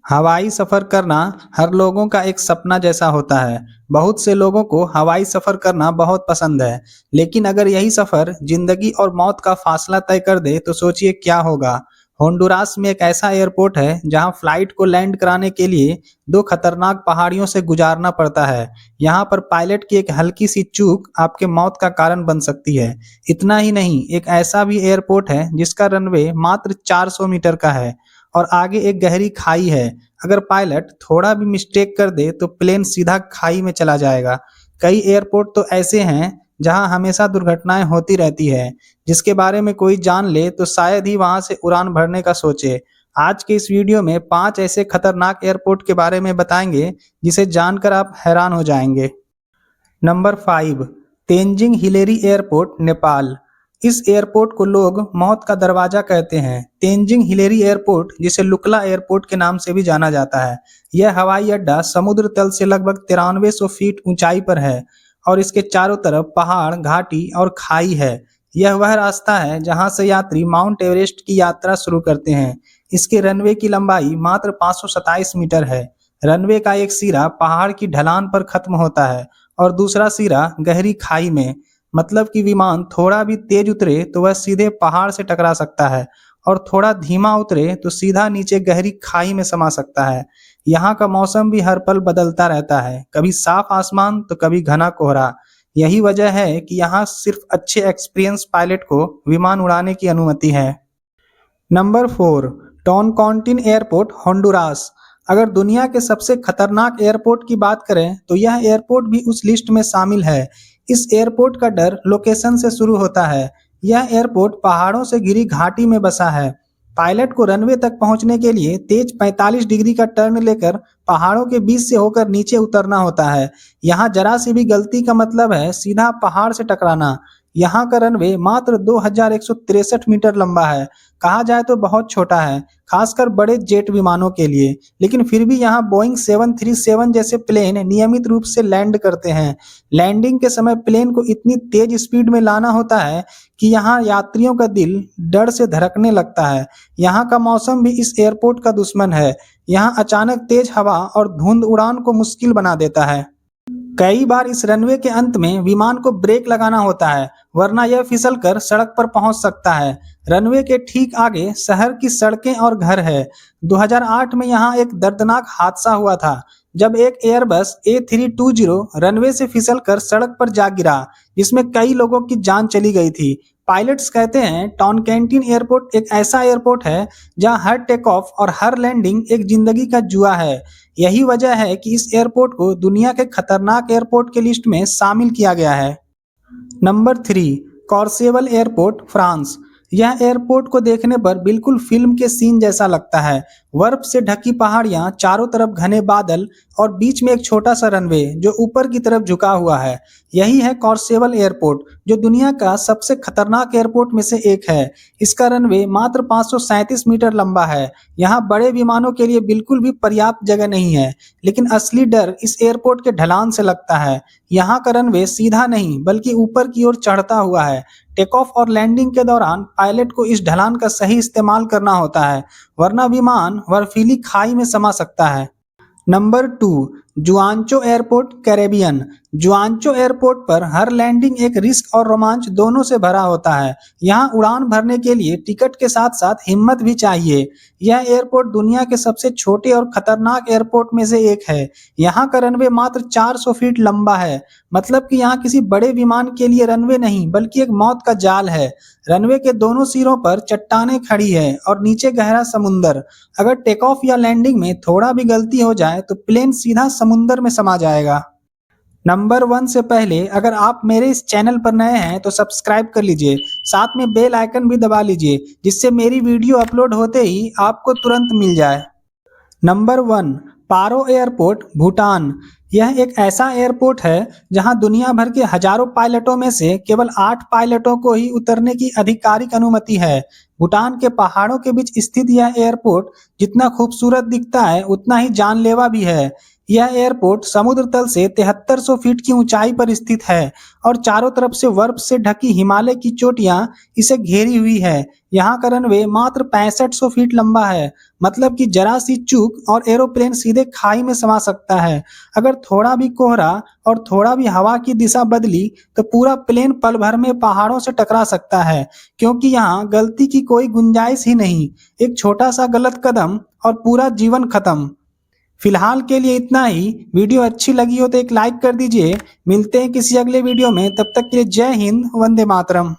हवाई सफर करना हर लोगों का एक सपना जैसा होता है। बहुत से लोगों को हवाई सफर करना बहुत पसंद है, लेकिन अगर यही सफर जिंदगी और मौत का फासला तय कर दे तो सोचिए क्या होगा। होंडुरास में एक ऐसा एयरपोर्ट है जहां फ्लाइट को लैंड कराने के लिए दो खतरनाक पहाड़ियों से गुजारना पड़ता है। यहां पर पायलट की एक हल्की सी चूक आपके मौत का कारण बन सकती है। इतना ही नहीं, एक ऐसा भी एयरपोर्ट है जिसका रनवे मात्र 400 मीटर का है और आगे एक गहरी खाई है। अगर पायलट थोड़ा भी मिस्टेक कर दे तो प्लेन सीधा खाई में चला जाएगा। कई एयरपोर्ट तो ऐसे हैं जहां हमेशा दुर्घटनाएं होती रहती है, जिसके बारे में कोई जान ले तो शायद ही वहां से उड़ान भरने का सोचे। आज के इस वीडियो में 5 ऐसे खतरनाक एयरपोर्ट के बारे में बताएंगे जिसे जानकर आप हैरान हो जाएंगे। Number 5, Tenzing Hillary airport, Nepal. इस एयरपोर्ट को लोग मौत का दरवाजा कहते हैं। तेंजिंग हिलेरी एयरपोर्ट, जिसे लुकला एयरपोर्ट के नाम से भी जाना जाता है, यह हवाई अड्डा समुद्र तल से लगभग 9300 फीट ऊंचाई पर है और इसके चारों तरफ पहाड़, घाटी और खाई है। यह वह रास्ता है जहां से यात्री माउंट एवरेस्ट की यात्रा शुरू करते हैं। इसके रनवे की लंबाई मात्र 527 मीटर है। रनवे का एक सिरा पहाड़ की ढलान पर खत्म होता है और दूसरा सिरा गहरी खाई में। मतलब कि विमान थोड़ा भी तेज उतरे तो वह सीधे पहाड़ से टकरा सकता है और थोड़ा धीमा उतरे तो सीधा नीचे गहरी खाई में समा सकता है। यहाँ का मौसम भी हर पल बदलता रहता है, कभी साफ आसमान तो कभी घना कोहरा। यही वजह है कि यहाँ सिर्फ अच्छे एक्सपीरियंस पायलट को विमान उड़ाने की अनुमति है। Number 4, Toncontin airport, Honduras. अगर दुनिया के सबसे खतरनाक एयरपोर्ट की बात करें तो यह एयरपोर्ट भी उस लिस्ट में शामिल है। इस एयरपोर्ट का डर लोकेशन से शुरू होता है। यह एयरपोर्ट पहाड़ों से घिरी घाटी में बसा है। पायलट को रनवे तक पहुंचने के लिए तेज 45 डिग्री का टर्न लेकर पहाड़ों के बीच से होकर नीचे उतरना होता है। यहाँ जरा सी भी गलती का मतलब है सीधा पहाड़ से टकराना। यहाँ का रनवे मात्र 2163 मीटर लंबा है। कहा जाए तो बहुत छोटा है, खासकर बड़े जेट विमानों के लिए, लेकिन फिर भी यहाँ बोइंग 737 जैसे प्लेन नियमित रूप से लैंड करते हैं। लैंडिंग के समय प्लेन को इतनी तेज स्पीड में लाना होता है कि यहाँ यात्रियों का दिल डर से धड़कने लगता है। यहाँ का मौसम भी इस एयरपोर्ट का दुश्मन है। यहाँ अचानक तेज हवा और धुंध उड़ान को मुश्किल बना देता है। कई बार इस रनवे के अंत में विमान को ब्रेक लगाना होता है, वरना यह फिसलकर सड़क पर पहुंच सकता है। रनवे के ठीक आगे शहर की सड़कें और घर है। 2008 में यहाँ एक दर्दनाक हादसा हुआ था जब एक एयरबस A320 रनवे से फिसलकर सड़क पर जा गिरा, जिसमें कई लोगों की जान चली गई थी। पायलट्स कहते हैं टोनकेंटिन एयरपोर्ट एक ऐसा एयरपोर्ट है जहां हर टेक ऑफ और हर लैंडिंग एक जिंदगी का जुआ है। यही वजह है कि इस एयरपोर्ट को दुनिया के खतरनाक एयरपोर्ट के लिस्ट में शामिल किया गया है। Number 3, Courchevel airport, France. यह एयरपोर्ट को देखने पर बिल्कुल फिल्म के सीन जैसा लगता है। बर्फ से ढकी पहाड़ियां, चारों तरफ घने बादल और बीच में एक छोटा सा रनवे जो ऊपर की तरफ झुका हुआ है। यही है कॉर्सेवल एयरपोर्ट, जो दुनिया का सबसे खतरनाक एयरपोर्ट में से एक है। इसका रनवे मात्र 537 मीटर लंबा है। यहाँ बड़े विमानों के लिए बिल्कुल भी पर्याप्त जगह नहीं है, लेकिन असली डर इस एयरपोर्ट के ढलान से लगता है। यहाँ का रनवे सीधा नहीं बल्कि ऊपर की ओर चढ़ता हुआ है। टेक ऑफ और लैंडिंग के दौरान पायलट को इस ढलान का सही इस्तेमाल करना होता है, वरना विमान बर्फीली खाई में समा सकता है। Number 2, Juancho airport, Caribbean. Juancho airport पर हर लैंडिंग एक रिस्क और रोमांच दोनों से भरा होता है। यहाँ उड़ान भरने के लिए टिकट के साथ साथ हिम्मत भी चाहिए। यह एयरपोर्ट दुनिया के सबसे छोटे और खतरनाक एयरपोर्ट में से एक है। यहाँ का रनवे मात्र 400 फीट लंबा है। मतलब कि यहाँ किसी बड़े विमान के लिए रनवे नहीं बल्कि एक मौत का जाल है। रनवे के दोनों सिरों पर चट्टानें खड़ी है और नीचे गहरा समुंदर। अगर टेक ऑफ या लैंडिंग में थोड़ा भी गलती हो जाए तो प्लेन सीधा समुंदर में समा जाएगा। नंबर 1 से पहले अगर आप मेरे इस चैनल पर नए हैं तो सब्सक्राइब कर लीजिए, साथ में बेल आइकन भी दबा लीजिए, जिससे मेरी वीडियो अपलोड होते ही आपको तुरंत मिल जाए। नंबर 1, पारो एयरपोर्ट, भूटान। यह एक ऐसा एयरपोर्ट है जहां दुनिया भर के हजारों पायलटों में से केवल 8 पायलटों को ही उतरने की आधिकारिक अनुमति है। भूटान के पहाड़ों के बीच स्थित यह एयरपोर्ट जितना खूबसूरत दिखता है उतना ही जानलेवा भी है। यह एयरपोर्ट समुद्र तल से 7300 फीट की ऊंचाई पर स्थित है और चारों तरफ से बर्फ से ढकी हिमालय की चोटियां इसे घेरी हुई है। यहाँ का रनवे मात्र 6500 फीट लंबा है, मतलब कि जरा सी चूक और एरोप्लेन सीधे खाई में समा सकता है। अगर थोड़ा भी कोहरा और थोड़ा भी हवा की दिशा बदली तो पूरा प्लेन पल भर में पहाड़ों से टकरा सकता है, क्योंकि यहाँ गलती की कोई गुंजाइश ही नहीं। एक छोटा सा गलत कदम और पूरा जीवन खत्म। फिलहाल के लिए इतना ही। वीडियो अच्छी लगी हो तो एक लाइक कर दीजिए। मिलते हैं किसी अगले वीडियो में, तब तक के लिए जय हिंद, वंदे मातरम।